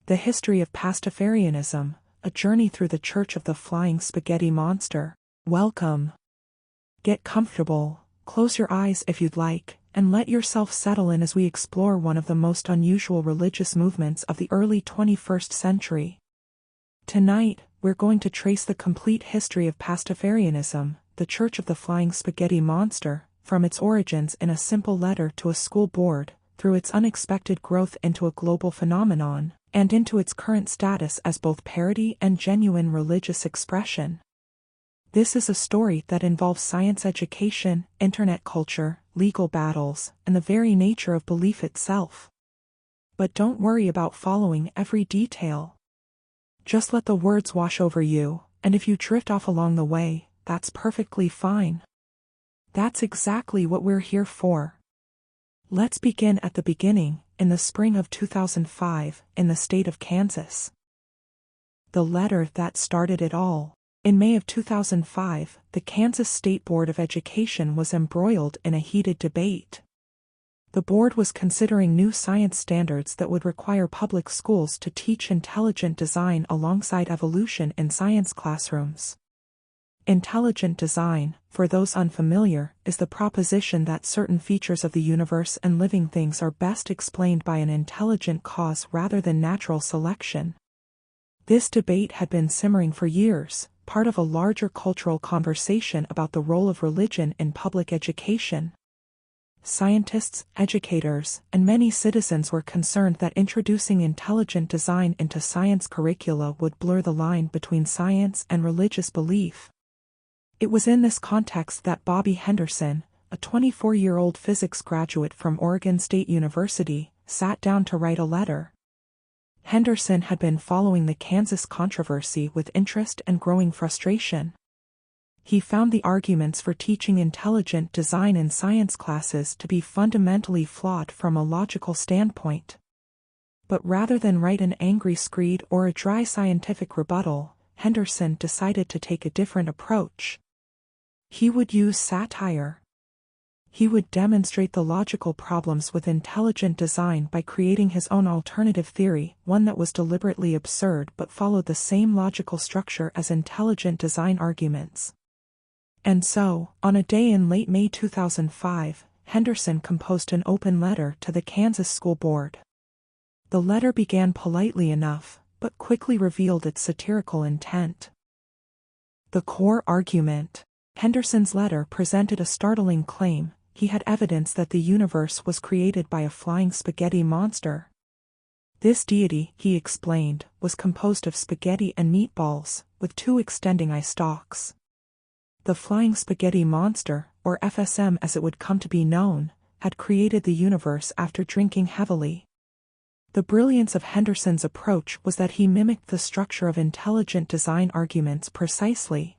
The History of Pastafarianism, A Journey Through the Church of the Flying Spaghetti Monster. Welcome. Get comfortable, close your eyes if you'd like, and let yourself settle in as we explore one of the most unusual religious movements of the early 21st century. Tonight, we're going to trace the complete history of Pastafarianism, the Church of the Flying Spaghetti Monster, from its origins in a simple letter to a school board, through its unexpected growth into a global phenomenon, and into its current status as both parody and genuine religious expression. This is a story that involves science education, internet culture, legal battles, and the very nature of belief itself. But don't worry about following every detail. Just let the words wash over you, and if you drift off along the way, that's perfectly fine. That's exactly what we're here for. Let's begin at the beginning, in the spring of 2005, in the state of Kansas. The letter that started it all. In May of 2005, the Kansas State Board of Education was embroiled in a heated debate. The board was considering new science standards that would require public schools to teach intelligent design alongside evolution in science classrooms. Intelligent design, for those unfamiliar, is the proposition that certain features of the universe and living things are best explained by an intelligent cause rather than natural selection. This debate had been simmering for years, part of a larger cultural conversation about the role of religion in public education. Scientists, educators, and many citizens were concerned that introducing intelligent design into science curricula would blur the line between science and religious belief. It was in this context that Bobby Henderson, a 24-year-old physics graduate from Oregon State University, sat down to write a letter. Henderson had been following the Kansas controversy with interest and growing frustration. He found the arguments for teaching intelligent design in science classes to be fundamentally flawed from a logical standpoint. But rather than write an angry screed or a dry scientific rebuttal, Henderson decided to take a different approach. He would use satire. He would demonstrate the logical problems with intelligent design by creating his own alternative theory, one that was deliberately absurd but followed the same logical structure as intelligent design arguments. And so, on a day in late May 2005, Henderson composed an open letter to the Kansas School Board. The letter began politely enough, but quickly revealed its satirical intent. The core argument. Henderson's letter presented a startling claim. He had evidence that the universe was created by a flying spaghetti monster. This deity, he explained, was composed of spaghetti and meatballs, with two extending eye stalks. The flying spaghetti monster, or FSM as it would come to be known, had created the universe after drinking heavily. The brilliance of Henderson's approach was that he mimicked the structure of intelligent design arguments precisely.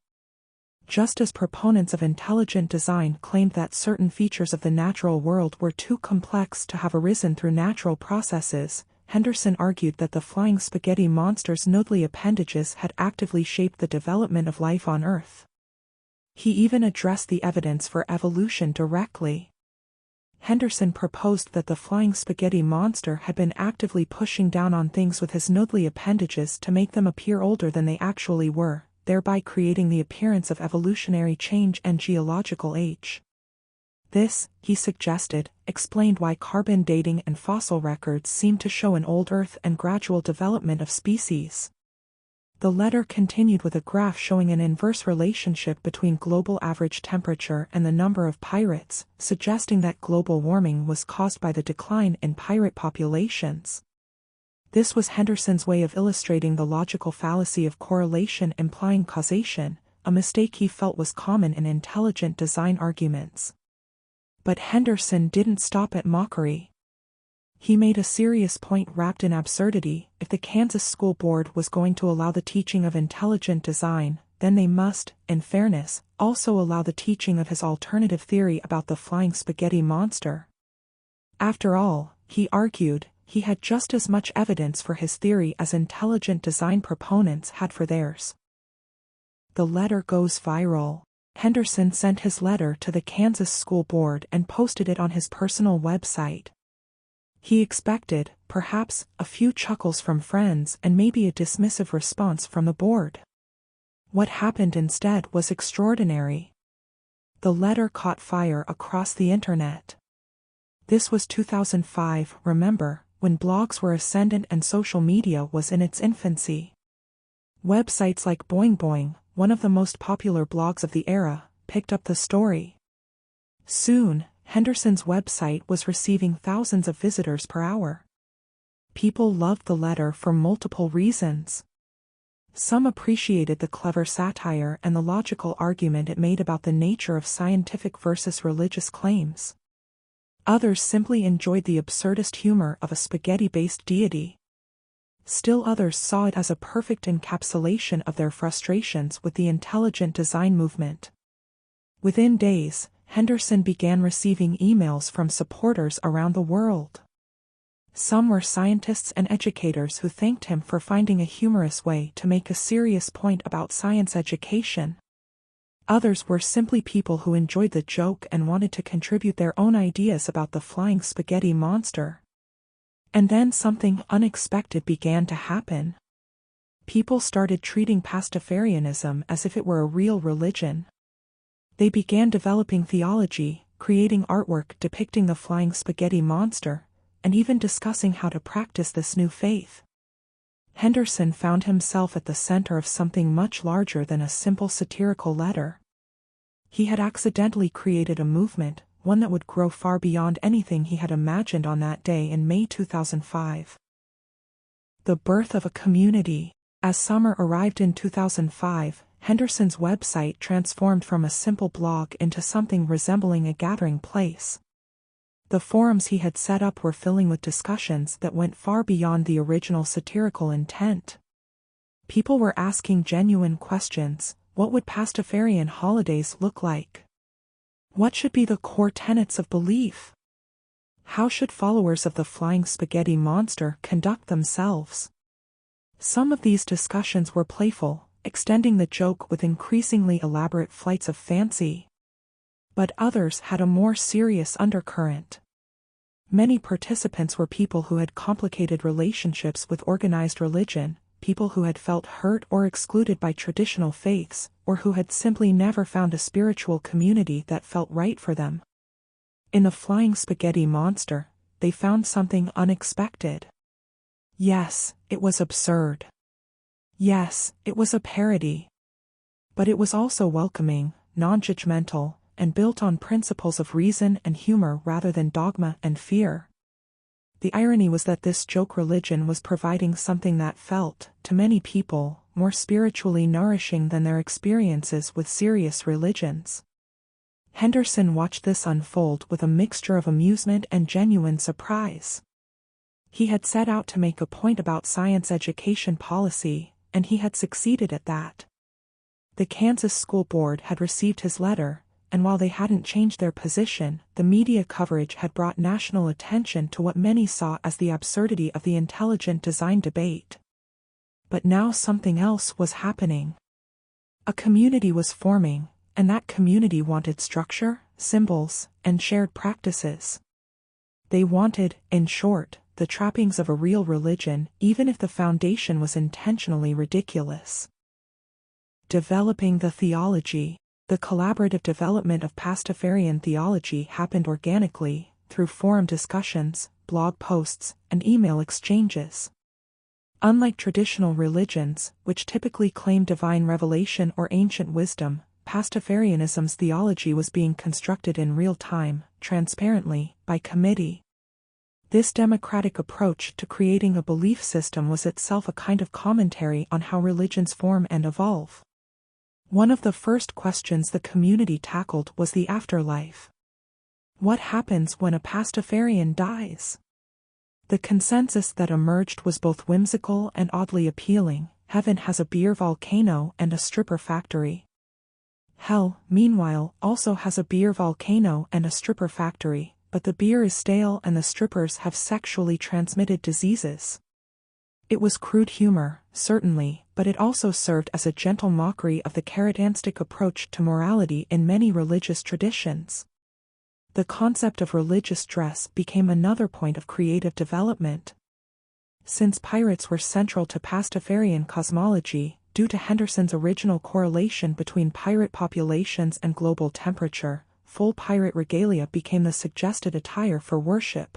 Just as proponents of intelligent design claimed that certain features of the natural world were too complex to have arisen through natural processes, Henderson argued that the flying spaghetti monster's noodly appendages had actively shaped the development of life on Earth. He even addressed the evidence for evolution directly. Henderson proposed that the flying spaghetti monster had been actively pushing down on things with his noodly appendages to make them appear older than they actually were, thereby creating the appearance of evolutionary change and geological age. This, he suggested, explained why carbon dating and fossil records seem to show an old Earth and gradual development of species. The letter continued with a graph showing an inverse relationship between global average temperature and the number of pirates, suggesting that global warming was caused by the decline in pirate populations. This was Henderson's way of illustrating the logical fallacy of correlation implying causation, a mistake he felt was common in intelligent design arguments. But Henderson didn't stop at mockery. He made a serious point wrapped in absurdity. If the Kansas School Board was going to allow the teaching of intelligent design, then they must, in fairness, also allow the teaching of his alternative theory about the flying spaghetti monster. After all, he argued, he had just as much evidence for his theory as intelligent design proponents had for theirs. The letter goes viral. Henderson sent his letter to the Kansas School Board and posted it on his personal website. He expected, perhaps, a few chuckles from friends and maybe a dismissive response from the board. What happened instead was extraordinary. The letter caught fire across the internet. This was 2005, remember, when blogs were ascendant and social media was in its infancy. Websites like Boing Boing, one of the most popular blogs of the era, picked up the story. Soon, Henderson's website was receiving thousands of visitors per hour. People loved the letter for multiple reasons. Some appreciated the clever satire and the logical argument it made about the nature of scientific versus religious claims. Others simply enjoyed the absurdist humor of a spaghetti-based deity. Still others saw it as a perfect encapsulation of their frustrations with the intelligent design movement. Within days, Henderson began receiving emails from supporters around the world. Some were scientists and educators who thanked him for finding a humorous way to make a serious point about science education. Others were simply people who enjoyed the joke and wanted to contribute their own ideas about the flying spaghetti monster. And then something unexpected began to happen. People started treating Pastafarianism as if it were a real religion. They began developing theology, creating artwork depicting the flying spaghetti monster, and even discussing how to practice this new faith. Henderson found himself at the center of something much larger than a simple satirical letter. He had accidentally created a movement, one that would grow far beyond anything he had imagined on that day in May 2005. The birth of a community. As summer arrived in 2005, Henderson's website transformed from a simple blog into something resembling a gathering place. The forums he had set up were filling with discussions that went far beyond the original satirical intent. People were asking genuine questions. What would Pastafarian holidays look like? What should be the core tenets of belief? How should followers of the flying spaghetti monster conduct themselves? Some of these discussions were playful, extending the joke with increasingly elaborate flights of fancy. But others had a more serious undercurrent. Many participants were people who had complicated relationships with organized religion, people who had felt hurt or excluded by traditional faiths, or who had simply never found a spiritual community that felt right for them. In the flying spaghetti monster, they found something unexpected. Yes, it was absurd. Yes, it was a parody. But it was also welcoming, non-judgmental, and built on principles of reason and humor rather than dogma and fear. The irony was that this joke religion was providing something that felt, to many people, more spiritually nourishing than their experiences with serious religions. Henderson watched this unfold with a mixture of amusement and genuine surprise. He had set out to make a point about science education policy, and he had succeeded at that. The Kansas School Board had received his letter, and while they hadn't changed their position, the media coverage had brought national attention to what many saw as the absurdity of the intelligent design debate. But now something else was happening. A community was forming, and that community wanted structure, symbols, and shared practices. They wanted, in short, the trappings of a real religion, even if the foundation was intentionally ridiculous. Developing the theology. The collaborative development of Pastafarian theology happened organically, through forum discussions, blog posts, and email exchanges. Unlike traditional religions, which typically claim divine revelation or ancient wisdom, Pastafarianism's theology was being constructed in real time, transparently, by committee. This democratic approach to creating a belief system was itself a kind of commentary on how religions form and evolve. One of the first questions the community tackled was the afterlife. What happens when a Pastafarian dies? The consensus that emerged was both whimsical and oddly appealing. Heaven has a beer volcano and a stripper factory. Hell, meanwhile, also has a beer volcano and a stripper factory, but the beer is stale and the strippers have sexually transmitted diseases. It was crude humor, certainly, but it also served as a gentle mockery of the characteristic approach to morality in many religious traditions. The concept of religious dress became another point of creative development. Since pirates were central to Pastafarian cosmology, due to Henderson's original correlation between pirate populations and global temperature, full pirate regalia became the suggested attire for worship.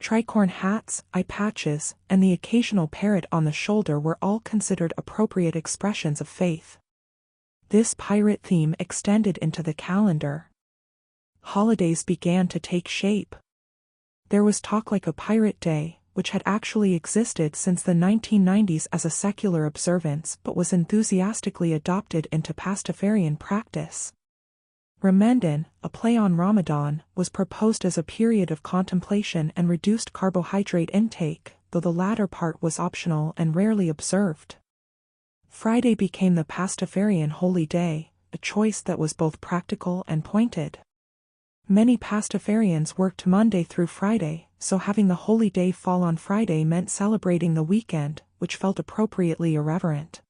Tricorn hats, eye patches, and the occasional parrot on the shoulder were all considered appropriate expressions of faith. This pirate theme extended into the calendar. Holidays began to take shape. There was talk like a Pirate Day, which had actually existed since the 1990s as a secular observance but was enthusiastically adopted into Pastafarian practice. Ramadan, a play on Ramadan, was proposed as a period of contemplation and reduced carbohydrate intake, though the latter part was optional and rarely observed. Friday became the Pastafarian holy day, a choice that was both practical and pointed. Many Pastafarians worked Monday through Friday, so having the holy day fall on Friday meant celebrating the weekend, which felt appropriately irreverent.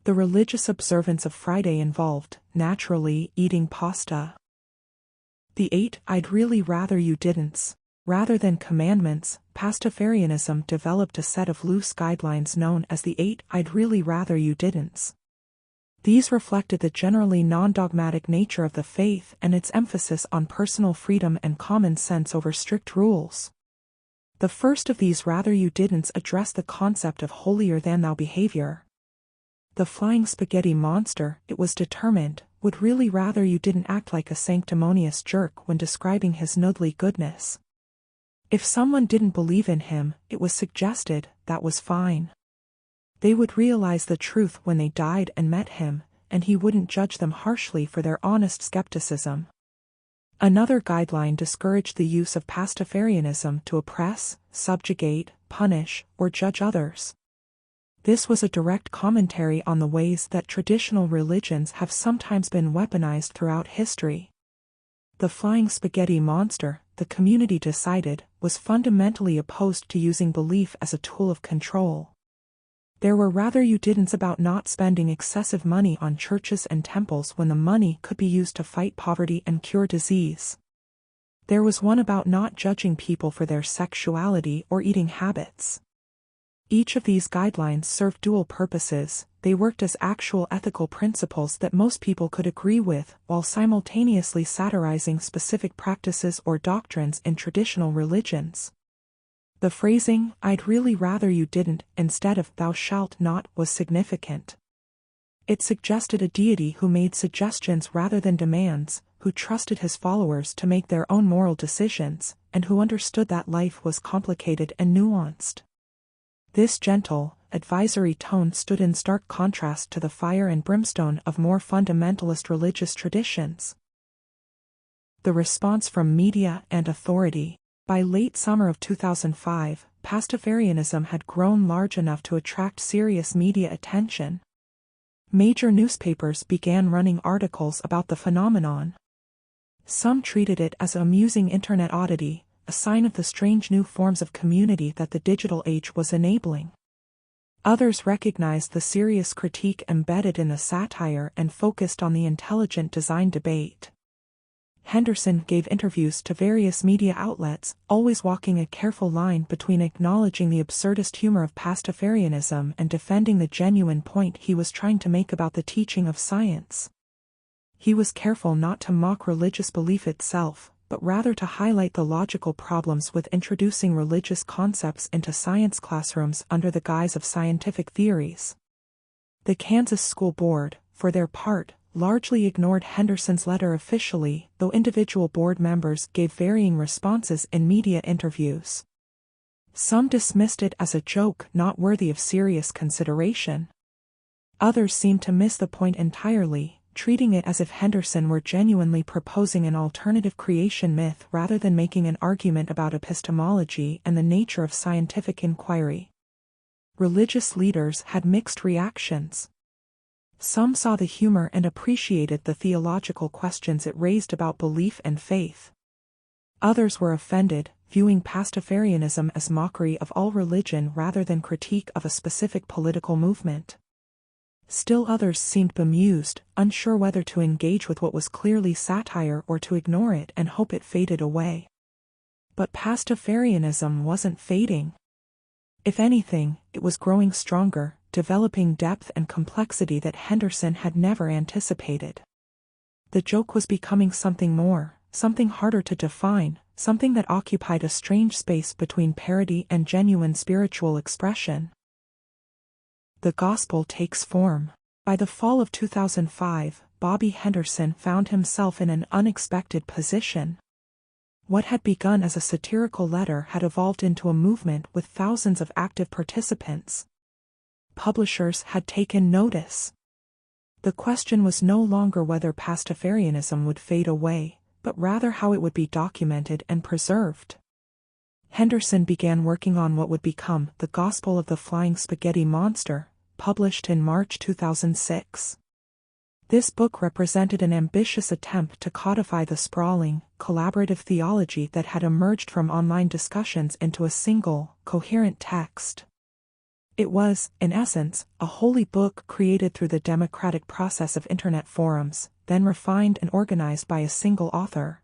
The religious observance of Friday involved, naturally, eating pasta. The 8 I'd really rather you didn't. Rather than commandments, Pastafarianism developed a set of loose guidelines known as the 8 I'd really rather you didn't. These reflected the generally non-dogmatic nature of the faith and its emphasis on personal freedom and common sense over strict rules. The first of these rather you didn't address the concept of holier-than-thou behavior. The flying spaghetti monster, it was determined, would really rather you didn't act like a sanctimonious jerk when describing his noodly goodness. If someone didn't believe in him, it was suggested, that was fine. They would realize the truth when they died and met him, and he wouldn't judge them harshly for their honest skepticism. Another guideline discouraged the use of Pastafarianism to oppress, subjugate, punish, or judge others. This was a direct commentary on the ways that traditional religions have sometimes been weaponized throughout history. The flying spaghetti monster, the community decided, was fundamentally opposed to using belief as a tool of control. There were rather you didn'ts about not spending excessive money on churches and temples when the money could be used to fight poverty and cure disease. There was one about not judging people for their sexuality or eating habits. Each of these guidelines served dual purposes. They worked as actual ethical principles that most people could agree with, while simultaneously satirizing specific practices or doctrines in traditional religions. The phrasing, I'd really rather you didn't, instead of thou shalt not, was significant. It suggested a deity who made suggestions rather than demands, who trusted his followers to make their own moral decisions, and who understood that life was complicated and nuanced. This gentle, advisory tone stood in stark contrast to the fire and brimstone of more fundamentalist religious traditions. The response from media and authority. By late summer of 2005, Pastafarianism had grown large enough to attract serious media attention. Major newspapers began running articles about the phenomenon. Some treated it as an amusing internet oddity, a sign of the strange new forms of community that the digital age was enabling. Others recognized the serious critique embedded in the satire and focused on the intelligent design debate. Henderson gave interviews to various media outlets, always walking a careful line between acknowledging the absurdist humor of Pastafarianism and defending the genuine point he was trying to make about the teaching of science. He was careful not to mock religious belief itself, but rather to highlight the logical problems with introducing religious concepts into science classrooms under the guise of scientific theories. The Kansas School Board, for their part, largely ignored Henderson's letter officially, though individual board members gave varying responses in media interviews. Some dismissed it as a joke not worthy of serious consideration. Others seemed to miss the point entirely, treating it as if Henderson were genuinely proposing an alternative creation myth rather than making an argument about epistemology and the nature of scientific inquiry. Religious leaders had mixed reactions. Some saw the humor and appreciated the theological questions it raised about belief and faith. Others were offended, viewing Pastafarianism as mockery of all religion rather than critique of a specific political movement. Still others seemed bemused, unsure whether to engage with what was clearly satire or to ignore it and hope it faded away. But Pastafarianism wasn't fading. If anything, it was growing stronger, developing depth and complexity that Henderson had never anticipated. The joke was becoming something more, something harder to define, something that occupied a strange space between parody and genuine spiritual expression. The gospel takes form. By the fall of 2005, Bobby Henderson found himself in an unexpected position. What had begun as a satirical letter had evolved into a movement with thousands of active participants. Publishers had taken notice. The question was no longer whether Pastafarianism would fade away, but rather how it would be documented and preserved. Henderson began working on what would become The Gospel of the Flying Spaghetti Monster, published in March 2006. This book represented an ambitious attempt to codify the sprawling, collaborative theology that had emerged from online discussions into a single, coherent text. It was, in essence, a holy book created through the democratic process of internet forums, then refined and organized by a single author.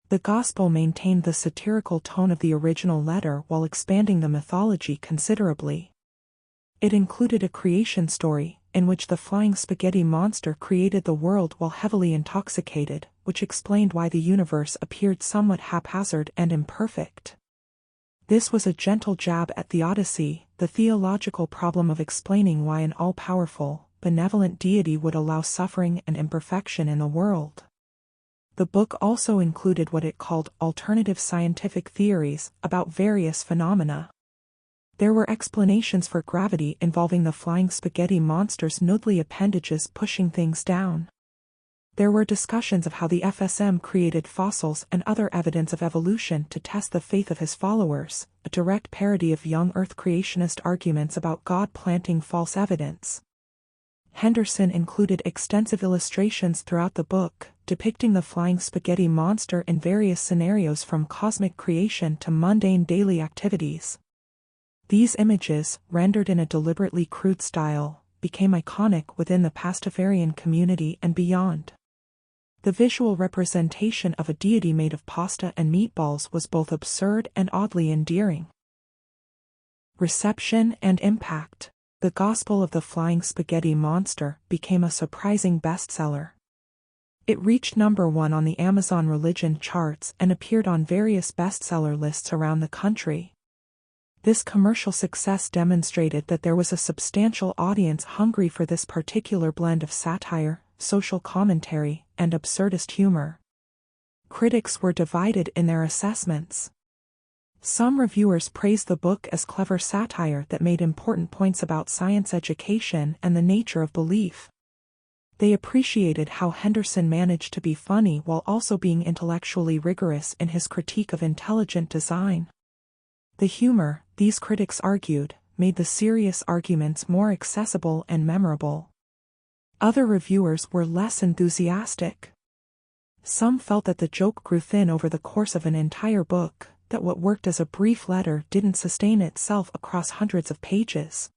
The Gospel maintained the satirical tone of the original letter while expanding the mythology considerably. It included a creation story, in which the flying spaghetti monster created the world while heavily intoxicated, which explained why the universe appeared somewhat haphazard and imperfect. This was a gentle jab at theodicy, the theological problem of explaining why an all-powerful, benevolent deity would allow suffering and imperfection in the world. The book also included what it called alternative scientific theories about various phenomena. There were explanations for gravity involving the flying spaghetti monster's noodly appendages pushing things down. There were discussions of how the FSM created fossils and other evidence of evolution to test the faith of his followers, a direct parody of young Earth creationist arguments about God planting false evidence. Henderson included extensive illustrations throughout the book, depicting the flying spaghetti monster in various scenarios from cosmic creation to mundane daily activities. These images, rendered in a deliberately crude style, became iconic within the Pastafarian community and beyond. The visual representation of a deity made of pasta and meatballs was both absurd and oddly endearing. Reception and impact. The Gospel of the Flying Spaghetti Monster became a surprising bestseller. It reached #1 on the Amazon religion charts and appeared on various bestseller lists around the country. This commercial success demonstrated that there was a substantial audience hungry for this particular blend of satire, social commentary, and absurdist humor. Critics were divided in their assessments. Some reviewers praised the book as clever satire that made important points about science education and the nature of belief. They appreciated how Henderson managed to be funny while also being intellectually rigorous in his critique of intelligent design. The humor, these critics argued, made the serious arguments more accessible and memorable. Other reviewers were less enthusiastic. Some felt that the joke grew thin over the course of an entire book, that what worked as a brief letter didn't sustain itself across hundreds of pages.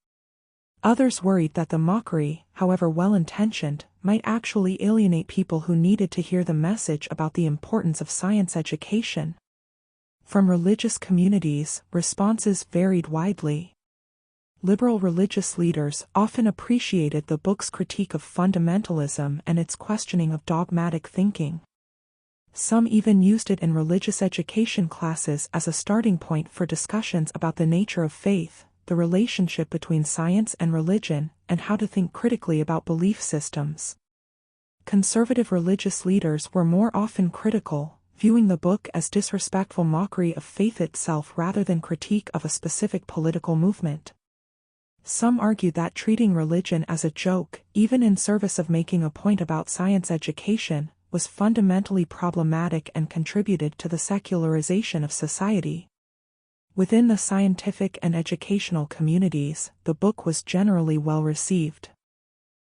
Others worried that the mockery, however well-intentioned, might actually alienate people who needed to hear the message about the importance of science education. From religious communities, responses varied widely. Liberal religious leaders often appreciated the book's critique of fundamentalism and its questioning of dogmatic thinking. Some even used it in religious education classes as a starting point for discussions about the nature of faith, the relationship between science and religion, and how to think critically about belief systems. Conservative religious leaders were more often critical, viewing the book as disrespectful mockery of faith itself rather than critique of a specific political movement. Some argued that treating religion as a joke, even in service of making a point about science education, was fundamentally problematic and contributed to the secularization of society. Within the scientific and educational communities, the book was generally well received.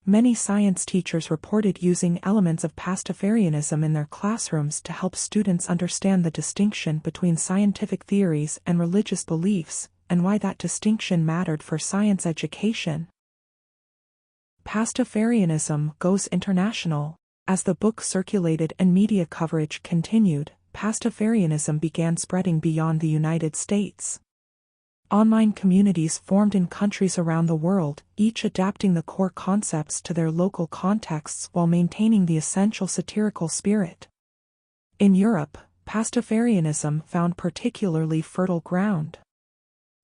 Many science teachers reported using elements of Pastafarianism in their classrooms to help students understand the distinction between scientific theories and religious beliefs, and why that distinction mattered for science education. Pastafarianism goes international. As the book circulated and media coverage continued, Pastafarianism began spreading beyond the United States. Online communities formed in countries around the world, each adapting the core concepts to their local contexts while maintaining the essential satirical spirit. In Europe, Pastafarianism found particularly fertile ground.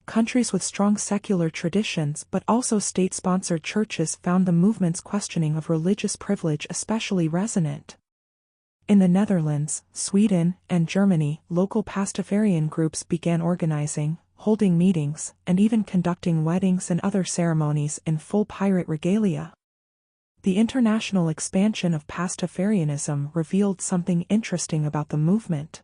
Countries with strong secular traditions but also state-sponsored churches found the movement's questioning of religious privilege especially resonant. In the Netherlands, Sweden, and Germany, local Pastafarian groups began organizing, holding meetings, and even conducting weddings and other ceremonies in full pirate regalia. The international expansion of Pastafarianism revealed something interesting about the movement.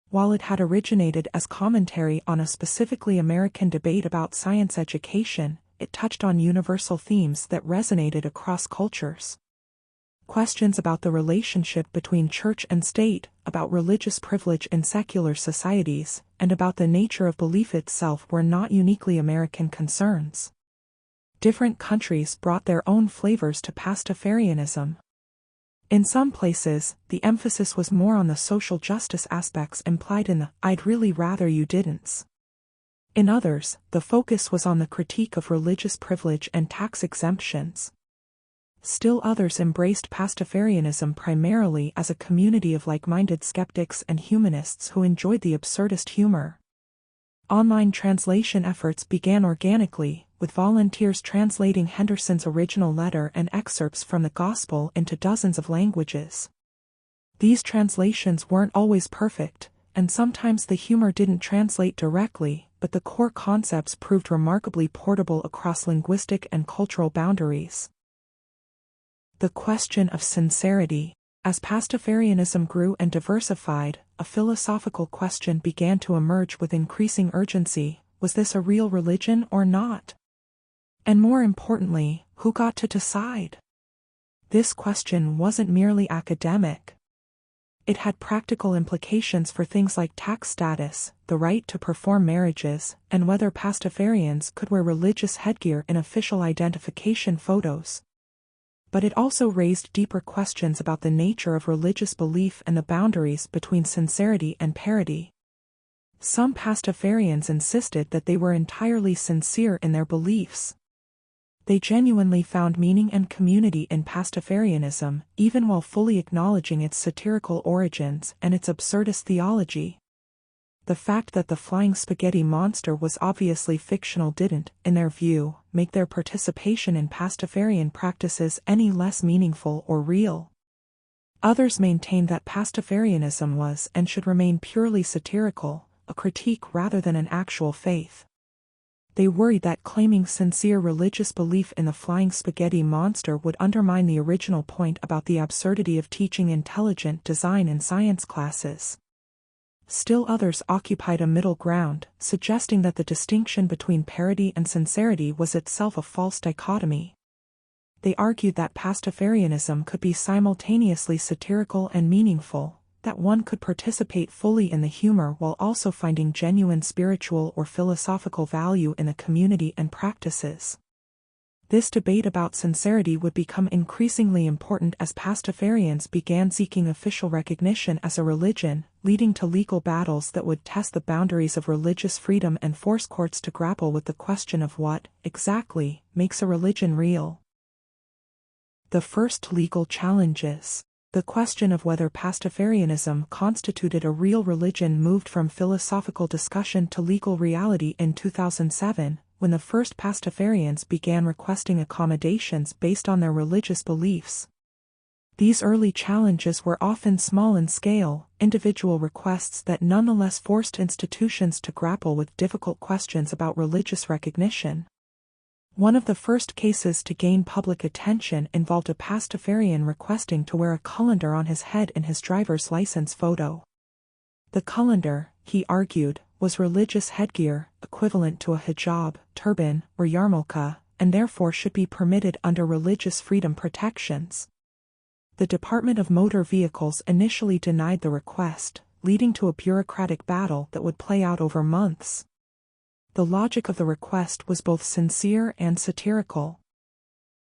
While it had originated as commentary on a specifically American debate about science education, it touched on universal themes that resonated across cultures. Questions about the relationship between church and state, about religious privilege in secular societies, and about the nature of belief itself were not uniquely American concerns. Different countries brought their own flavors to Pastafarianism. In some places, the emphasis was more on the social justice aspects implied in the "I'd really rather you didn't." In others, the focus was on the critique of religious privilege and tax exemptions. Still others embraced Pastafarianism primarily as a community of like-minded skeptics and humanists who enjoyed the absurdist humor. Online translation efforts began organically, with volunteers translating Henderson's original letter and excerpts from the Gospel into dozens of languages. These translations weren't always perfect, and sometimes the humor didn't translate directly, but the core concepts proved remarkably portable across linguistic and cultural boundaries. The question of sincerity. As Pastafarianism grew and diversified, a philosophical question began to emerge with increasing urgency: was this a real religion or not? And more importantly, who got to decide? This question wasn't merely academic. It had practical implications for things like tax status, the right to perform marriages, and whether Pastafarians could wear religious headgear in official identification photos. But it also raised deeper questions about the nature of religious belief and the boundaries between sincerity and parody. Some Pastafarians insisted that they were entirely sincere in their beliefs. They genuinely found meaning and community in Pastafarianism, even while fully acknowledging its satirical origins and its absurdist theology. The fact that the flying spaghetti monster was obviously fictional didn't, in their view, make their participation in Pastafarian practices any less meaningful or real. Others maintained that Pastafarianism was and should remain purely satirical, a critique rather than an actual faith. They worried that claiming sincere religious belief in the flying spaghetti monster would undermine the original point about the absurdity of teaching intelligent design in science classes. Still others occupied a middle ground, suggesting that the distinction between parody and sincerity was itself a false dichotomy. They argued that Pastafarianism could be simultaneously satirical and meaningful, that one could participate fully in the humor while also finding genuine spiritual or philosophical value in the community and practices. This debate about sincerity would become increasingly important as Pastafarians began seeking official recognition as a religion, leading to legal battles that would test the boundaries of religious freedom and force courts to grapple with the question of what, exactly, makes a religion real. The first legal challenges. The question of whether Pastafarianism constituted a real religion moved from philosophical discussion to legal reality in 2007. When the first Pastafarians began requesting accommodations based on their religious beliefs. These early challenges were often small in scale, individual requests that nonetheless forced institutions to grapple with difficult questions about religious recognition. One of the first cases to gain public attention involved a Pastafarian requesting to wear a colander on his head in his driver's license photo. The colander, he argued, was religious headgear, equivalent to a hijab, turban, or yarmulke, and therefore should be permitted under religious freedom protections. The Department of Motor Vehicles initially denied the request, leading to a bureaucratic battle that would play out over months. The logic of the request was both sincere and satirical.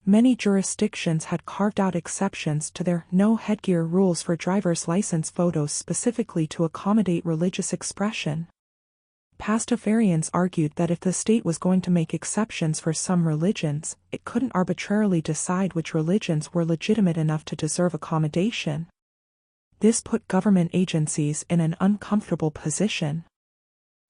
Many jurisdictions had carved out exceptions to their no headgear rules for driver's license photos specifically to accommodate religious expression. Pastafarians argued that if the state was going to make exceptions for some religions, it couldn't arbitrarily decide which religions were legitimate enough to deserve accommodation. This put government agencies in an uncomfortable position.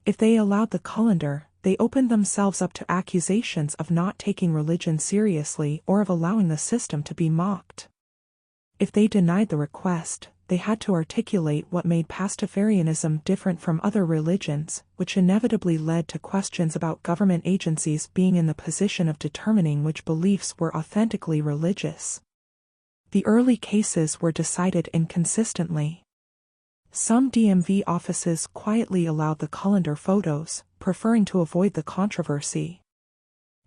If they allowed the colander, they opened themselves up to accusations of not taking religion seriously or of allowing the system to be mocked. If they denied the request, they had to articulate what made Pastafarianism different from other religions, which inevitably led to questions about government agencies being in the position of determining which beliefs were authentically religious. The early cases were decided inconsistently. Some DMV offices quietly allowed the colander photos, preferring to avoid the controversy.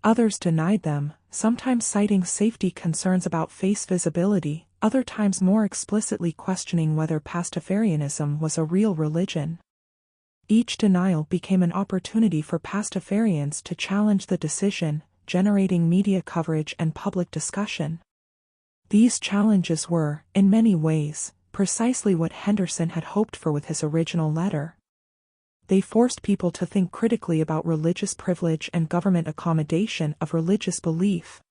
Others denied them, sometimes citing safety concerns about face visibility, other times more explicitly questioning whether Pastafarianism was a real religion. Each denial became an opportunity for Pastafarians to challenge the decision, generating media coverage and public discussion. These challenges were, in many ways, precisely what Henderson had hoped for with his original letter. They forced people to think critically about religious privilege and government accommodation of religious belief.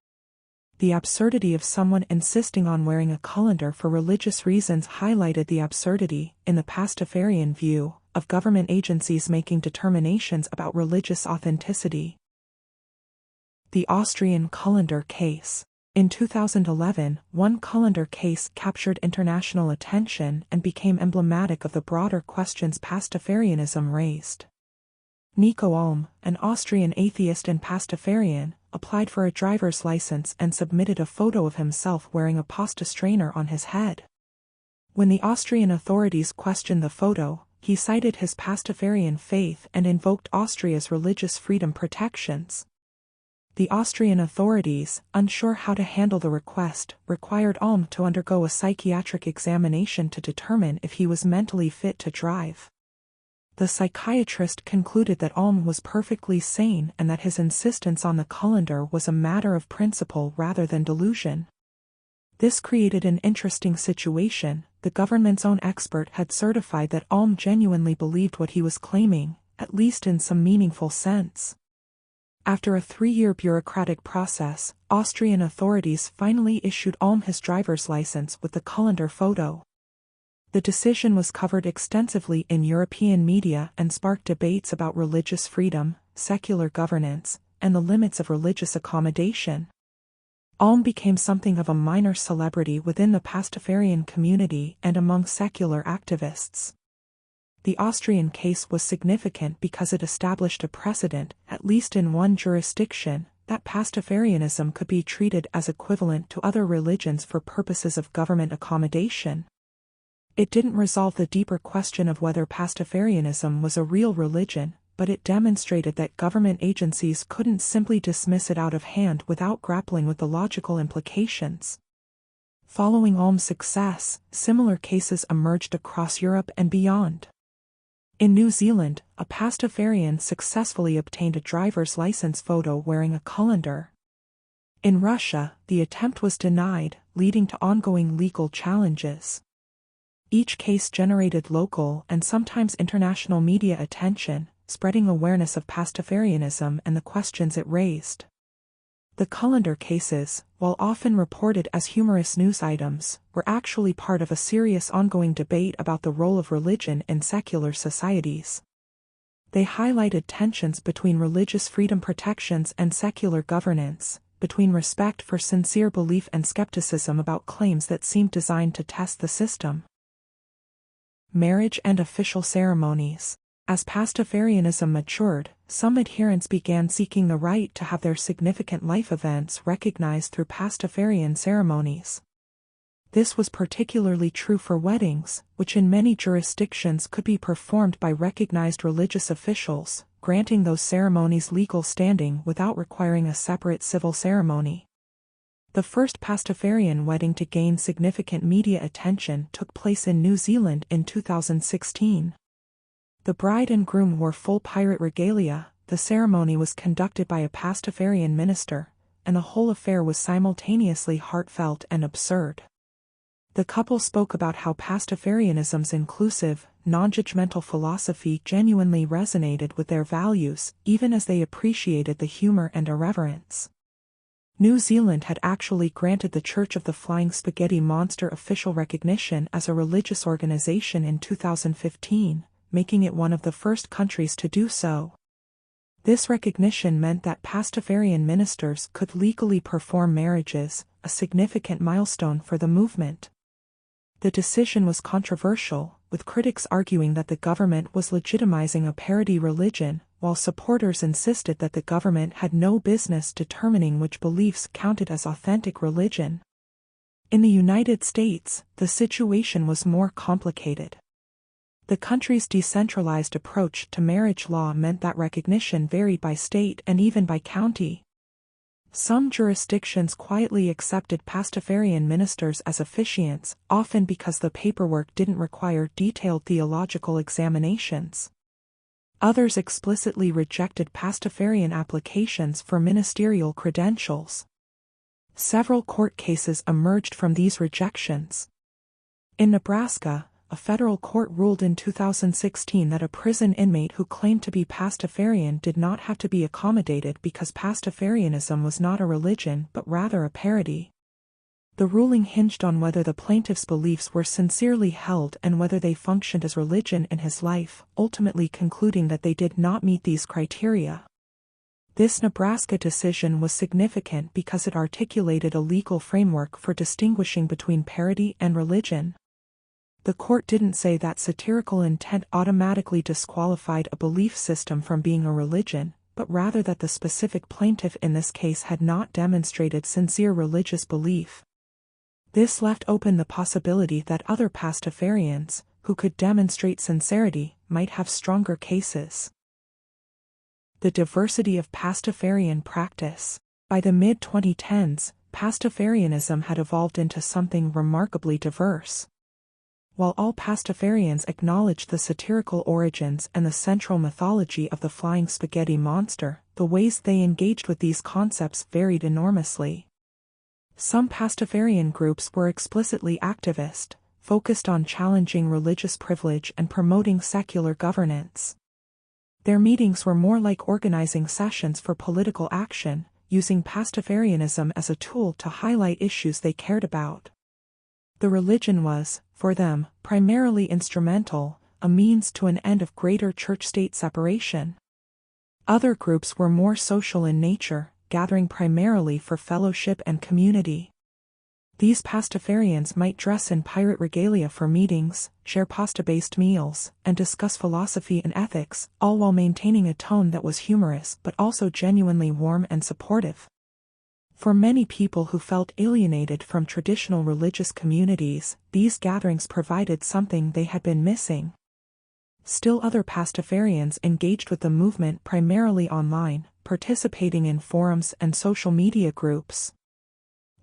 The absurdity of someone insisting on wearing a colander for religious reasons highlighted the absurdity, in the Pastafarian view, of government agencies making determinations about religious authenticity. The Austrian colander case. In 2011, one colander case captured international attention and became emblematic of the broader questions Pastafarianism raised. Nico Alm, an Austrian atheist and Pastafarian, applied for a driver's license and submitted a photo of himself wearing a pasta strainer on his head. When the Austrian authorities questioned the photo, he cited his Pastafarian faith and invoked Austria's religious freedom protections. The Austrian authorities, unsure how to handle the request, required Alm to undergo a psychiatric examination to determine if he was mentally fit to drive. The psychiatrist concluded that Alm was perfectly sane and that his insistence on the colander was a matter of principle rather than delusion. This created an interesting situation. The government's own expert had certified that Alm genuinely believed what he was claiming, at least in some meaningful sense. After a 3-year bureaucratic process, Austrian authorities finally issued Alm his driver's license with the colander photo. The decision was covered extensively in European media and sparked debates about religious freedom, secular governance, and the limits of religious accommodation. Alm became something of a minor celebrity within the Pastafarian community and among secular activists. The Austrian case was significant because it established a precedent, at least in one jurisdiction, that Pastafarianism could be treated as equivalent to other religions for purposes of government accommodation. It didn't resolve the deeper question of whether Pastafarianism was a real religion, but it demonstrated that government agencies couldn't simply dismiss it out of hand without grappling with the logical implications. Following Alm's success, similar cases emerged across Europe and beyond. In New Zealand, a Pastafarian successfully obtained a driver's license photo wearing a colander. In Russia, the attempt was denied, leading to ongoing legal challenges. Each case generated local and sometimes international media attention, spreading awareness of Pastafarianism and the questions it raised. The colander cases, while often reported as humorous news items, were actually part of a serious ongoing debate about the role of religion in secular societies. They highlighted tensions between religious freedom protections and secular governance, between respect for sincere belief and skepticism about claims that seemed designed to test the system. Marriage and official ceremonies. As Pastafarianism matured, some adherents began seeking the right to have their significant life events recognized through Pastafarian ceremonies. This was particularly true for weddings, which in many jurisdictions could be performed by recognized religious officials, granting those ceremonies legal standing without requiring a separate civil ceremony. The first Pastafarian wedding to gain significant media attention took place in New Zealand in 2016. The bride and groom wore full pirate regalia. The ceremony was conducted by a Pastafarian minister, and the whole affair was simultaneously heartfelt and absurd. The couple spoke about how Pastafarianism's inclusive, non-judgmental philosophy genuinely resonated with their values, even as they appreciated the humor and irreverence. New Zealand had actually granted the Church of the Flying Spaghetti Monster official recognition as a religious organization in 2015, making it one of the first countries to do so. This recognition meant that Pastafarian ministers could legally perform marriages, a significant milestone for the movement. The decision was controversial, with critics arguing that the government was legitimizing a parody religion, while supporters insisted that the government had no business determining which beliefs counted as authentic religion. In the United States, the situation was more complicated. The country's decentralized approach to marriage law meant that recognition varied by state and even by county. Some jurisdictions quietly accepted Pastafarian ministers as officiants, often because the paperwork didn't require detailed theological examinations. Others explicitly rejected Pastafarian applications for ministerial credentials. Several court cases emerged from these rejections. In Nebraska, a federal court ruled in 2016 that a prison inmate who claimed to be Pastafarian did not have to be accommodated because Pastafarianism was not a religion but rather a parody. The ruling hinged on whether the plaintiff's beliefs were sincerely held and whether they functioned as religion in his life, ultimately concluding that they did not meet these criteria. This Nebraska decision was significant because it articulated a legal framework for distinguishing between parody and religion. The court didn't say that satirical intent automatically disqualified a belief system from being a religion, but rather that the specific plaintiff in this case had not demonstrated sincere religious belief. This left open the possibility that other Pastafarians, who could demonstrate sincerity, might have stronger cases. The diversity of Pastafarian practice. By the mid-2010s, Pastafarianism had evolved into something remarkably diverse. While all Pastafarians acknowledged the satirical origins and the central mythology of the flying spaghetti monster, the ways they engaged with these concepts varied enormously. Some Pastafarian groups were explicitly activist, focused on challenging religious privilege and promoting secular governance. Their meetings were more like organizing sessions for political action, using Pastafarianism as a tool to highlight issues they cared about. The religion was, for them, primarily instrumental, a means to an end of greater church-state separation. Other groups were more social in nature, gathering primarily for fellowship and community. These Pastafarians might dress in pirate regalia for meetings, share pasta-based meals, and discuss philosophy and ethics, all while maintaining a tone that was humorous but also genuinely warm and supportive. For many people who felt alienated from traditional religious communities, these gatherings provided something they had been missing. Still, other Pastafarians engaged with the movement primarily online, participating in forums and social media groups.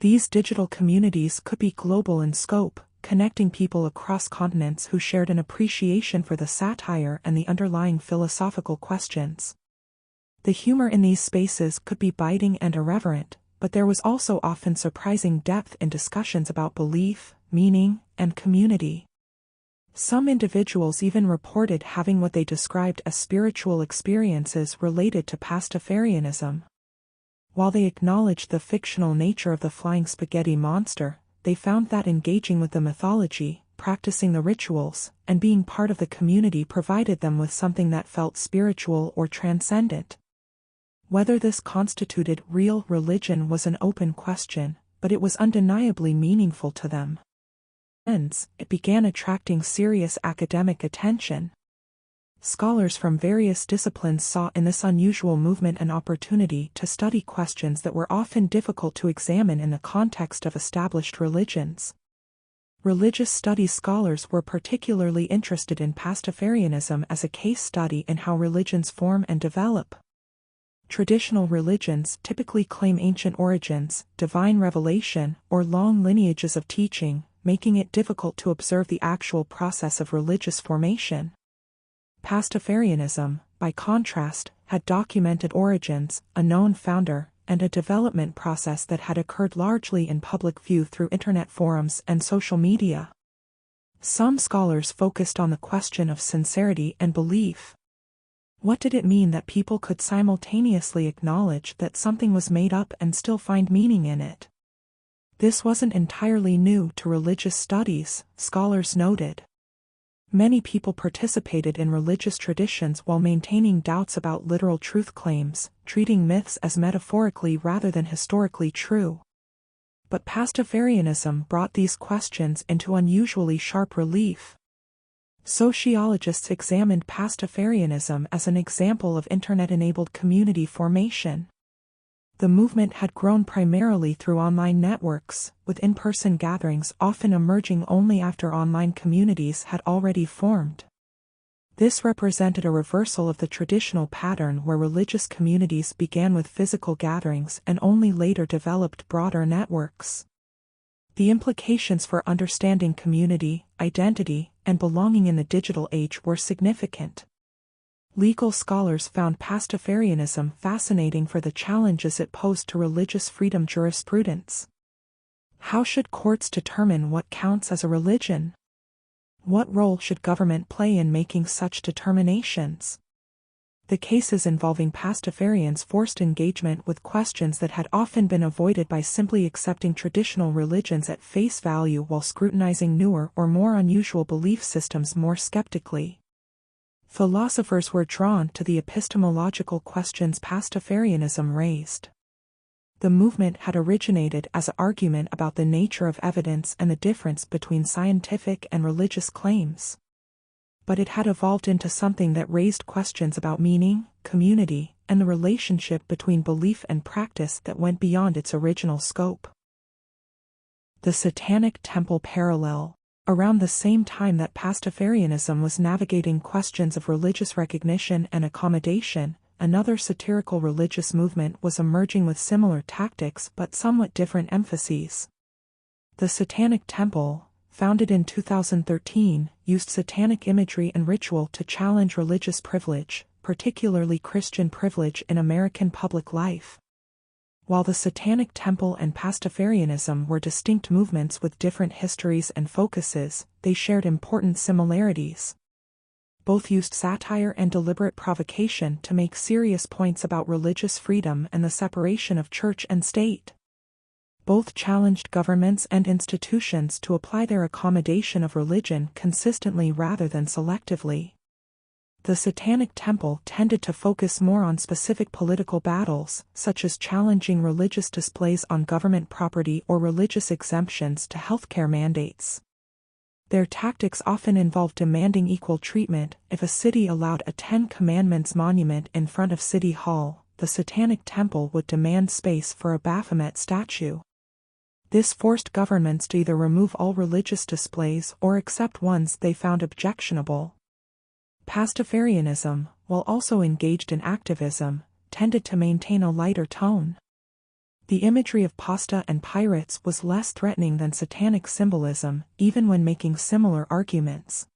These digital communities could be global in scope, connecting people across continents who shared an appreciation for the satire and the underlying philosophical questions. The humor in these spaces could be biting and irreverent, but there was also often surprising depth in discussions about belief, meaning, and community. Some individuals even reported having what they described as spiritual experiences related to Pastafarianism. While they acknowledged the fictional nature of the flying spaghetti monster, they found that engaging with the mythology, practicing the rituals, and being part of the community provided them with something that felt spiritual or transcendent. Whether this constituted real religion was an open question, but it was undeniably meaningful to them. Hence, it began attracting serious academic attention. Scholars from various disciplines saw in this unusual movement an opportunity to study questions that were often difficult to examine in the context of established religions. Religious studies scholars were particularly interested in Pastafarianism as a case study in how religions form and develop. Traditional religions typically claim ancient origins, divine revelation, or long lineages of teaching, making it difficult to observe the actual process of religious formation. Pastafarianism, by contrast, had documented origins, a known founder, and a development process that had occurred largely in public view through internet forums and social media. Some scholars focused on the question of sincerity and belief. What did it mean that people could simultaneously acknowledge that something was made up and still find meaning in it? This wasn't entirely new to religious studies, scholars noted. Many people participated in religious traditions while maintaining doubts about literal truth claims, treating myths as metaphorically rather than historically true. But Pastafarianism brought these questions into unusually sharp relief. Sociologists examined Pastafarianism as an example of internet-enabled community formation. The movement had grown primarily through online networks, with in-person gatherings often emerging only after online communities had already formed. This represented a reversal of the traditional pattern where religious communities began with physical gatherings and only later developed broader networks. The implications for understanding community, identity, and belonging in the digital age were significant. Legal scholars found Pastafarianism fascinating for the challenges it posed to religious freedom jurisprudence. How should courts determine what counts as a religion? What role should government play in making such determinations? The cases involving Pastafarians forced engagement with questions that had often been avoided by simply accepting traditional religions at face value while scrutinizing newer or more unusual belief systems more skeptically. Philosophers were drawn to the epistemological questions Pastafarianism raised. The movement had originated as an argument about the nature of evidence and the difference between scientific and religious claims. But it had evolved into something that raised questions about meaning, community, and the relationship between belief and practice that went beyond its original scope. The Satanic Temple parallel. Around the same time that Pastafarianism was navigating questions of religious recognition and accommodation, another satirical religious movement was emerging with similar tactics but somewhat different emphases. The Satanic Temple, founded in 2013, used satanic imagery and ritual to challenge religious privilege, particularly Christian privilege in American public life. While the Satanic Temple and Pastafarianism were distinct movements with different histories and focuses, they shared important similarities. Both used satire and deliberate provocation to make serious points about religious freedom and the separation of church and state. Both challenged governments and institutions to apply their accommodation of religion consistently rather than selectively. The Satanic Temple tended to focus more on specific political battles, such as challenging religious displays on government property or religious exemptions to healthcare mandates. Their tactics often involved demanding equal treatment. If a city allowed a Ten Commandments monument in front of City Hall, the Satanic Temple would demand space for a Baphomet statue. This forced governments to either remove all religious displays or accept ones they found objectionable. Pastafarianism, while also engaged in activism, tended to maintain a lighter tone. The imagery of pasta and pirates was less threatening than satanic symbolism, even when making similar arguments.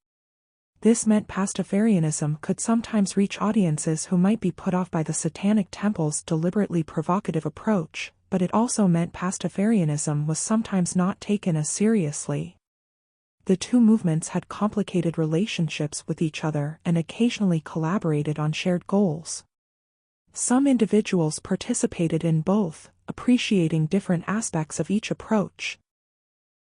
This meant Pastafarianism could sometimes reach audiences who might be put off by the Satanic Temple's deliberately provocative approach, but it also meant Pastafarianism was sometimes not taken as seriously. The two movements had complicated relationships with each other and occasionally collaborated on shared goals. Some individuals participated in both, appreciating different aspects of each approach.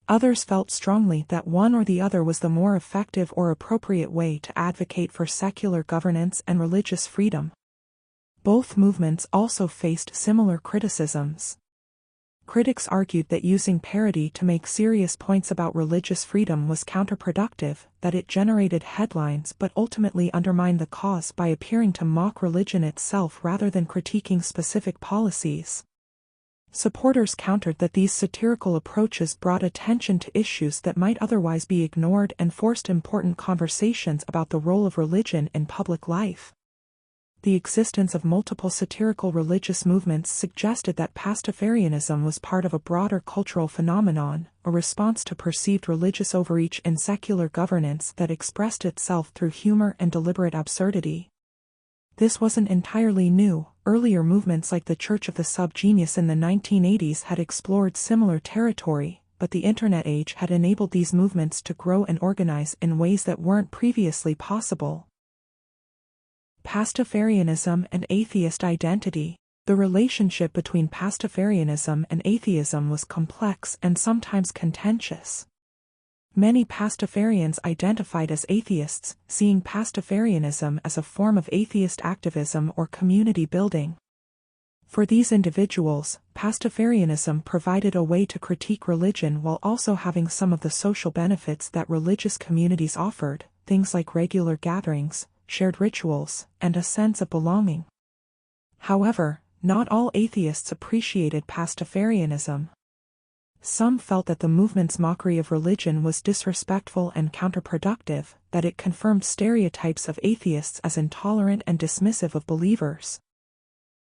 Others felt strongly that one or the other was the more effective or appropriate way to advocate for secular governance and religious freedom. Both movements also faced similar criticisms. Critics argued that using parody to make serious points about religious freedom was counterproductive, that it generated headlines but ultimately undermined the cause by appearing to mock religion itself rather than critiquing specific policies. Supporters countered that these satirical approaches brought attention to issues that might otherwise be ignored and forced important conversations about the role of religion in public life. The existence of multiple satirical religious movements suggested that Pastafarianism was part of a broader cultural phenomenon, a response to perceived religious overreach in secular governance that expressed itself through humor and deliberate absurdity. This wasn't entirely new, Earlier movements like the Church of the Subgenius in the 1980s had explored similar territory, but the Internet age had enabled these movements to grow and organize in ways that weren't previously possible. Pastafarianism and atheist identity. The relationship between Pastafarianism and atheism was complex and sometimes contentious. Many Pastafarians identified as atheists, seeing Pastafarianism as a form of atheist activism or community building. For these individuals, Pastafarianism provided a way to critique religion while also having some of the social benefits that religious communities offered, things like regular gatherings, shared rituals, and a sense of belonging. However, not all atheists appreciated Pastafarianism. Some felt that the movement's mockery of religion was disrespectful and counterproductive, that it confirmed stereotypes of atheists as intolerant and dismissive of believers.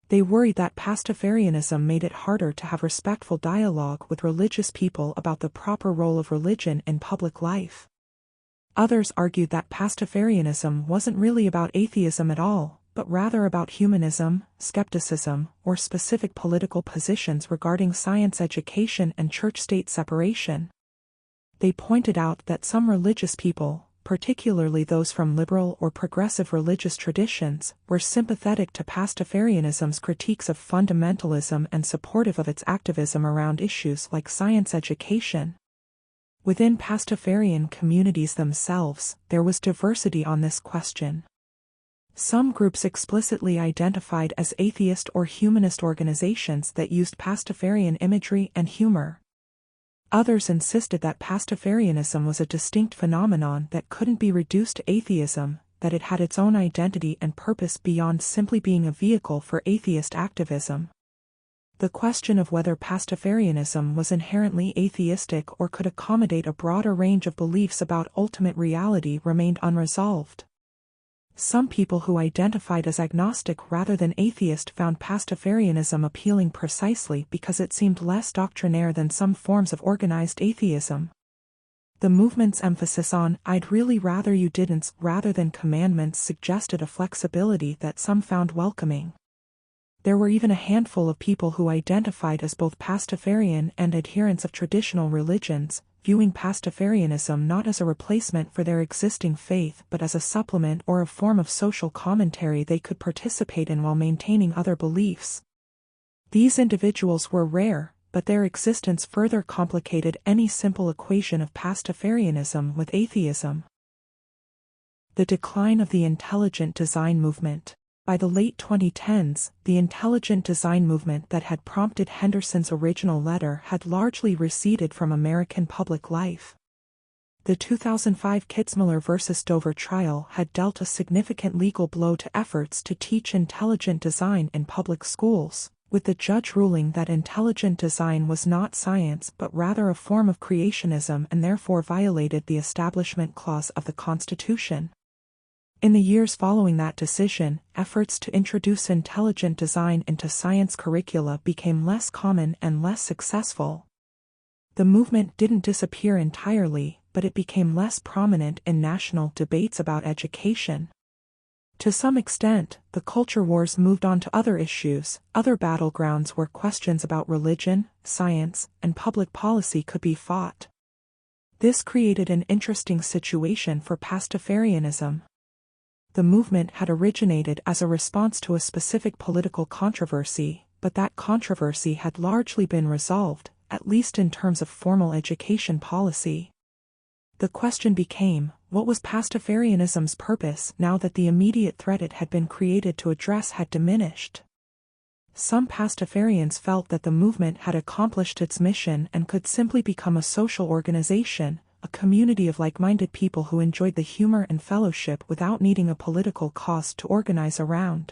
They worried that Pastafarianism made it harder to have respectful dialogue with religious people about the proper role of religion in public life. Others argued that Pastafarianism wasn't really about atheism at all, but rather about humanism, skepticism, or specific political positions regarding science education and church-state separation. They pointed out that some religious people, particularly those from liberal or progressive religious traditions, were sympathetic to Pastafarianism's critiques of fundamentalism and supportive of its activism around issues like science education. Within Pastafarian communities themselves, there was diversity on this question. Some groups explicitly identified as atheist or humanist organizations that used Pastafarian imagery and humor. Others insisted that Pastafarianism was a distinct phenomenon that couldn't be reduced to atheism, that it had its own identity and purpose beyond simply being a vehicle for atheist activism. The question of whether Pastafarianism was inherently atheistic or could accommodate a broader range of beliefs about ultimate reality remained unresolved. Some people who identified as agnostic rather than atheist found Pastafarianism appealing precisely because it seemed less doctrinaire than some forms of organized atheism. The movement's emphasis on "I'd really rather you didn't" rather than commandments suggested a flexibility that some found welcoming. There were even a handful of people who identified as both Pastafarian and adherents of traditional religions, viewing Pastafarianism not as a replacement for their existing faith but as a supplement or a form of social commentary they could participate in while maintaining other beliefs. These individuals were rare, but their existence further complicated any simple equation of Pastafarianism with atheism. The decline of the intelligent design movement. By the late 2010s, the intelligent design movement that had prompted Henderson's original letter had largely receded from American public life. The 2005 Kitzmiller v. Dover trial had dealt a significant legal blow to efforts to teach intelligent design in public schools, with the judge ruling that intelligent design was not science but rather a form of creationism and therefore violated the Establishment Clause of the Constitution. In the years following that decision, efforts to introduce intelligent design into science curricula became less common and less successful. The movement didn't disappear entirely, but it became less prominent in national debates about education. To some extent, the culture wars moved on to other issues, other battlegrounds where questions about religion, science, and public policy could be fought. This created an interesting situation for Pastafarianism. The movement had originated as a response to a specific political controversy, but that controversy had largely been resolved, at least in terms of formal education policy. The question became, what was Pastafarianism's purpose now that the immediate threat it had been created to address had diminished? Some Pastafarians felt that the movement had accomplished its mission and could simply become a social organization, a community of like-minded people who enjoyed the humor and fellowship without needing a political cause to organize around.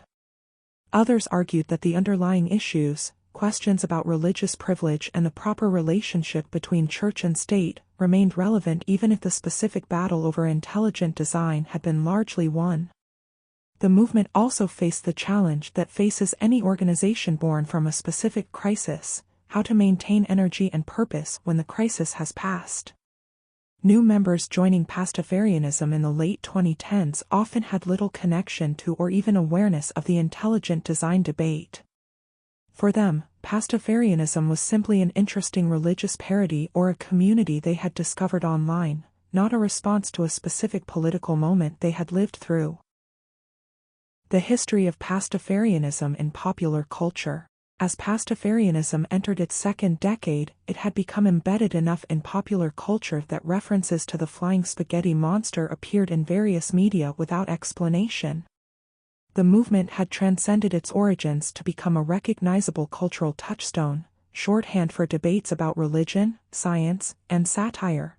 Others argued that the underlying issues, questions about religious privilege and the proper relationship between church and state, remained relevant even if the specific battle over intelligent design had been largely won. The movement also faced the challenge that faces any organization born from a specific crisis: how to maintain energy and purpose when the crisis has passed. New members joining Pastafarianism in the late 2010s often had little connection to or even awareness of the intelligent design debate. For them, Pastafarianism was simply an interesting religious parody or a community they had discovered online, not a response to a specific political moment they had lived through. The history of Pastafarianism in popular culture. As Pastafarianism entered its second decade, it had become embedded enough in popular culture that references to the flying spaghetti monster appeared in various media without explanation. The movement had transcended its origins to become a recognizable cultural touchstone, shorthand for debates about religion, science, and satire.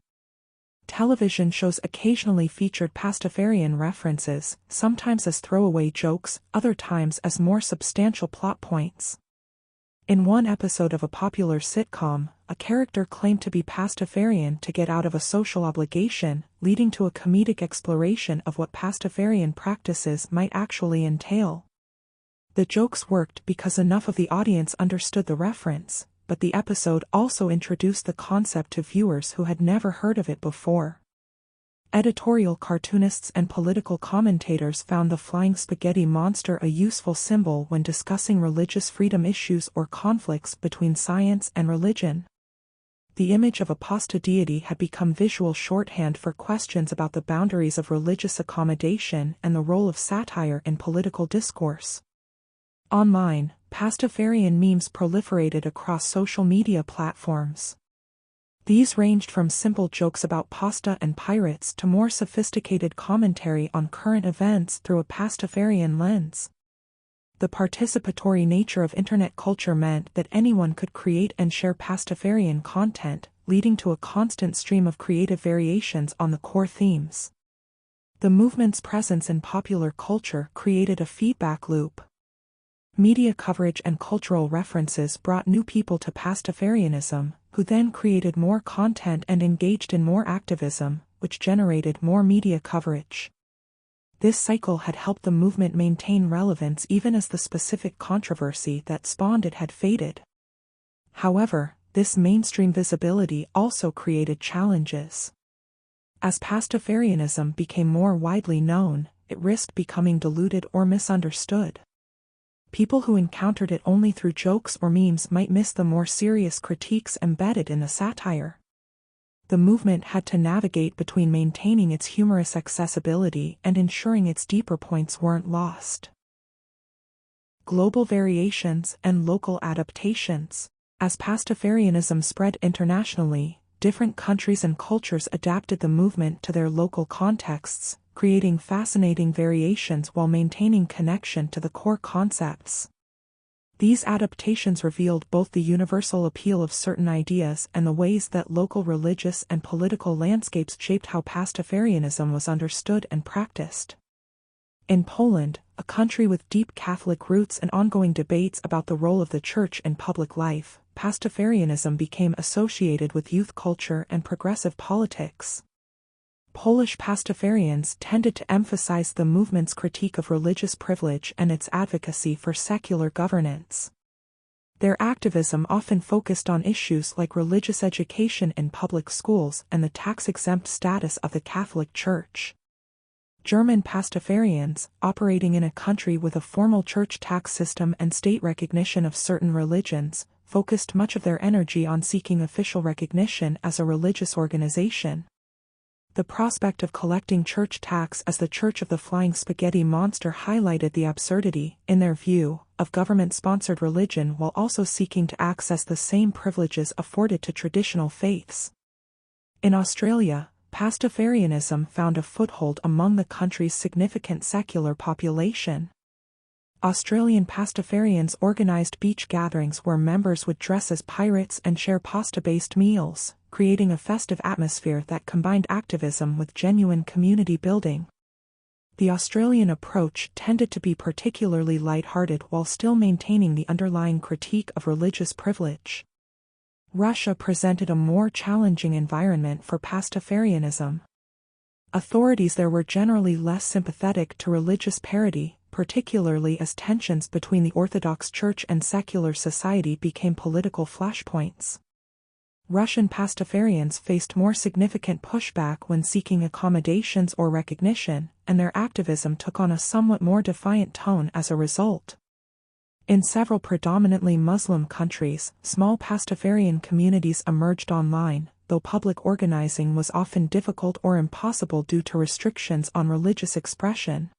Television shows occasionally featured Pastafarian references, sometimes as throwaway jokes, other times as more substantial plot points. In one episode of a popular sitcom, a character claimed to be Pastafarian to get out of a social obligation, leading to a comedic exploration of what Pastafarian practices might actually entail. The jokes worked because enough of the audience understood the reference, but the episode also introduced the concept to viewers who had never heard of it before. Editorial cartoonists and political commentators found the flying spaghetti monster a useful symbol when discussing religious freedom issues or conflicts between science and religion. The image of a pasta deity had become visual shorthand for questions about the boundaries of religious accommodation and the role of satire in political discourse. Online, Pastafarian memes proliferated across social media platforms. These ranged from simple jokes about pasta and pirates to more sophisticated commentary on current events through a Pastafarian lens. The participatory nature of internet culture meant that anyone could create and share Pastafarian content, leading to a constant stream of creative variations on the core themes. The movement's presence in popular culture created a feedback loop. Media coverage and cultural references brought new people to Pastafarianism, who then created more content and engaged in more activism, which generated more media coverage. This cycle had helped the movement maintain relevance even as the specific controversy that spawned it had faded. However, this mainstream visibility also created challenges. As Pastafarianism became more widely known, it risked becoming diluted or misunderstood. People who encountered it only through jokes or memes might miss the more serious critiques embedded in the satire. The movement had to navigate between maintaining its humorous accessibility and ensuring its deeper points weren't lost. Global variations and local adaptations. As Pastafarianism spread internationally, different countries and cultures adapted the movement to their local contexts, creating fascinating variations while maintaining connection to the core concepts. These adaptations revealed both the universal appeal of certain ideas and the ways that local religious and political landscapes shaped how Pastafarianism was understood and practiced. In Poland, a country with deep Catholic roots and ongoing debates about the role of the Church in public life, Pastafarianism became associated with youth culture and progressive politics. Polish Pastafarians tended to emphasize the movement's critique of religious privilege and its advocacy for secular governance. Their activism often focused on issues like religious education in public schools and the tax-exempt status of the Catholic Church. German Pastafarians, operating in a country with a formal church tax system and state recognition of certain religions, focused much of their energy on seeking official recognition as a religious organization. The prospect of collecting church tax as the Church of the Flying Spaghetti Monster highlighted the absurdity, in their view, of government-sponsored religion while also seeking to access the same privileges afforded to traditional faiths. In Australia, Pastafarianism found a foothold among the country's significant secular population. Australian Pastafarians organized beach gatherings where members would dress as pirates and share pasta-based meals, creating a festive atmosphere that combined activism with genuine community building. The Australian approach tended to be particularly light-hearted while still maintaining the underlying critique of religious privilege. Russia presented a more challenging environment for Pastafarianism. Authorities there were generally less sympathetic to religious parody, particularly as tensions between the Orthodox Church and secular society became political flashpoints. Russian Pastafarians faced more significant pushback when seeking accommodations or recognition, and their activism took on a somewhat more defiant tone as a result. In several predominantly Muslim countries, small Pastafarian communities emerged online, though public organizing was often difficult or impossible due to restrictions on religious expression.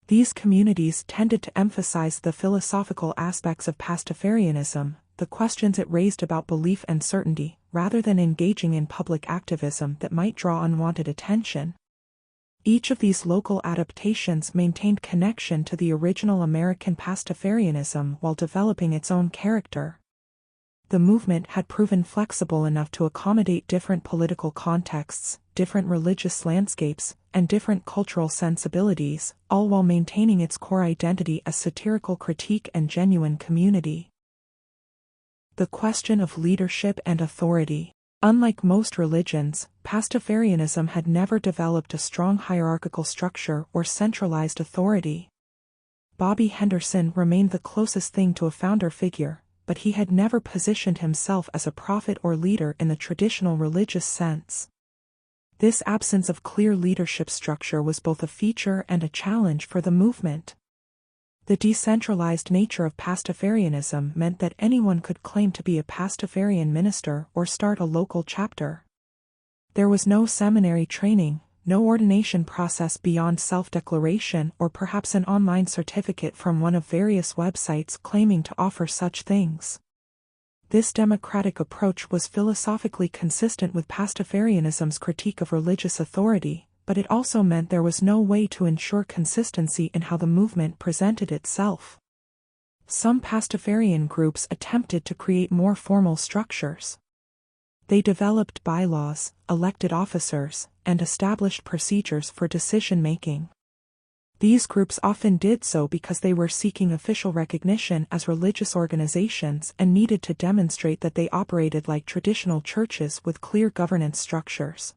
These communities tended to emphasize the philosophical aspects of Pastafarianism, the questions it raised about belief and certainty, rather than engaging in public activism that might draw unwanted attention. Each of these local adaptations maintained connection to the original American Pastafarianism while developing its own character. The movement had proven flexible enough to accommodate different political contexts, different religious landscapes, and different cultural sensibilities, all while maintaining its core identity as satirical critique and genuine community. The question of leadership and authority. Unlike most religions, Pastafarianism had never developed a strong hierarchical structure or centralized authority. Bobby Henderson remained the closest thing to a founder figure, but he had never positioned himself as a prophet or leader in the traditional religious sense. This absence of clear leadership structure was both a feature and a challenge for the movement. The decentralized nature of Pastafarianism meant that anyone could claim to be a Pastafarian minister or start a local chapter. There was no seminary training, no ordination process beyond self-declaration or perhaps an online certificate from one of various websites claiming to offer such things. This democratic approach was philosophically consistent with Pastafarianism's critique of religious authority, but it also meant there was no way to ensure consistency in how the movement presented itself. Some Pastafarian groups attempted to create more formal structures. They developed bylaws, elected officers, and established procedures for decision-making. These groups often did so because they were seeking official recognition as religious organizations and needed to demonstrate that they operated like traditional churches with clear governance structures.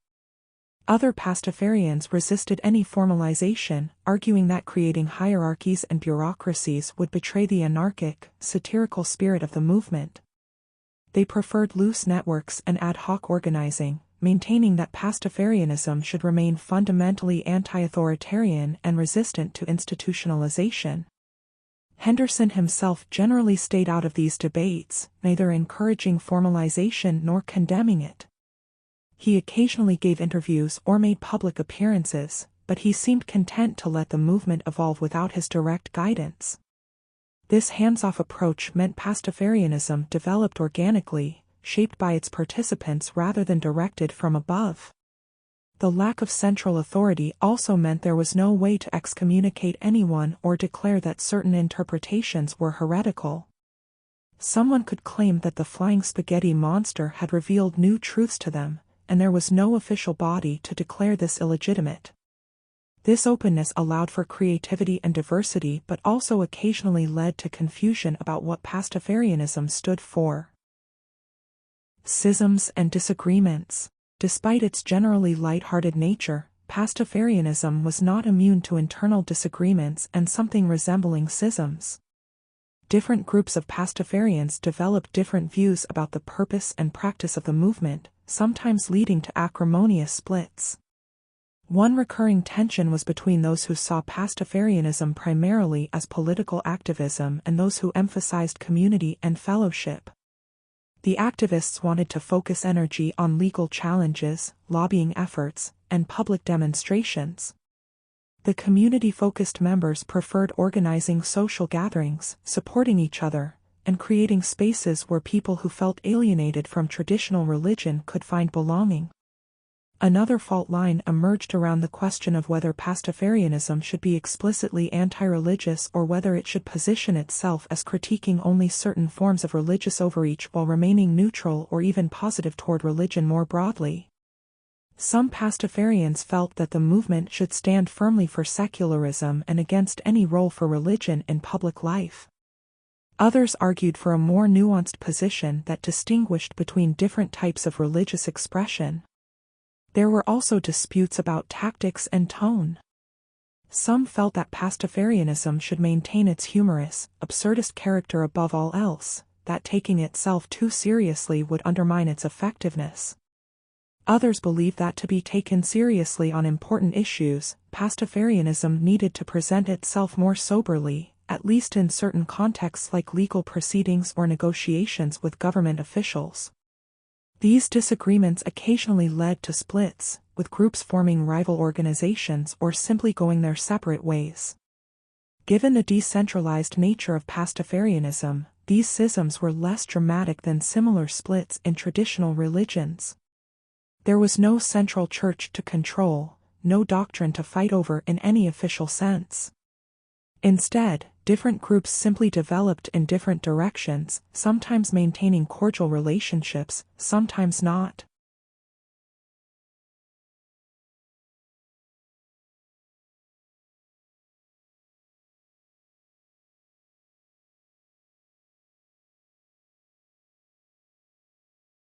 Other Pastafarians resisted any formalization, arguing that creating hierarchies and bureaucracies would betray the anarchic, satirical spirit of the movement. They preferred loose networks and ad hoc organizing, maintaining that Pastafarianism should remain fundamentally anti-authoritarian and resistant to institutionalization. Henderson himself generally stayed out of these debates, neither encouraging formalization nor condemning it. He occasionally gave interviews or made public appearances, but he seemed content to let the movement evolve without his direct guidance. This hands-off approach meant Pastafarianism developed organically, shaped by its participants rather than directed from above. The lack of central authority also meant there was no way to excommunicate anyone or declare that certain interpretations were heretical. Someone could claim that the flying spaghetti monster had revealed new truths to them, and there was no official body to declare this illegitimate. This openness allowed for creativity and diversity but also occasionally led to confusion about what Pastafarianism stood for. Schisms and disagreements. Despite its generally light-hearted nature, Pastafarianism was not immune to internal disagreements and something resembling schisms. Different groups of Pastafarians developed different views about the purpose and practice of the movement, sometimes leading to acrimonious splits. One recurring tension was between those who saw Pastafarianism primarily as political activism and those who emphasized community and fellowship. The activists wanted to focus energy on legal challenges, lobbying efforts, and public demonstrations. The community-focused members preferred organizing social gatherings, supporting each other, and creating spaces where people who felt alienated from traditional religion could find belonging. Another fault line emerged around the question of whether Pastafarianism should be explicitly anti-religious or whether it should position itself as critiquing only certain forms of religious overreach while remaining neutral or even positive toward religion more broadly. Some Pastafarians felt that the movement should stand firmly for secularism and against any role for religion in public life. Others argued for a more nuanced position that distinguished between different types of religious expression. There were also disputes about tactics and tone. Some felt that Pastafarianism should maintain its humorous, absurdist character above all else, that taking itself too seriously would undermine its effectiveness. Others believed that to be taken seriously on important issues, Pastafarianism needed to present itself more soberly, at least in certain contexts like legal proceedings or negotiations with government officials. These disagreements occasionally led to splits, with groups forming rival organizations or simply going their separate ways. Given the decentralized nature of Pastafarianism, these schisms were less dramatic than similar splits in traditional religions. There was no central church to control, no doctrine to fight over in any official sense. Instead, different groups simply developed in different directions, sometimes maintaining cordial relationships, sometimes not.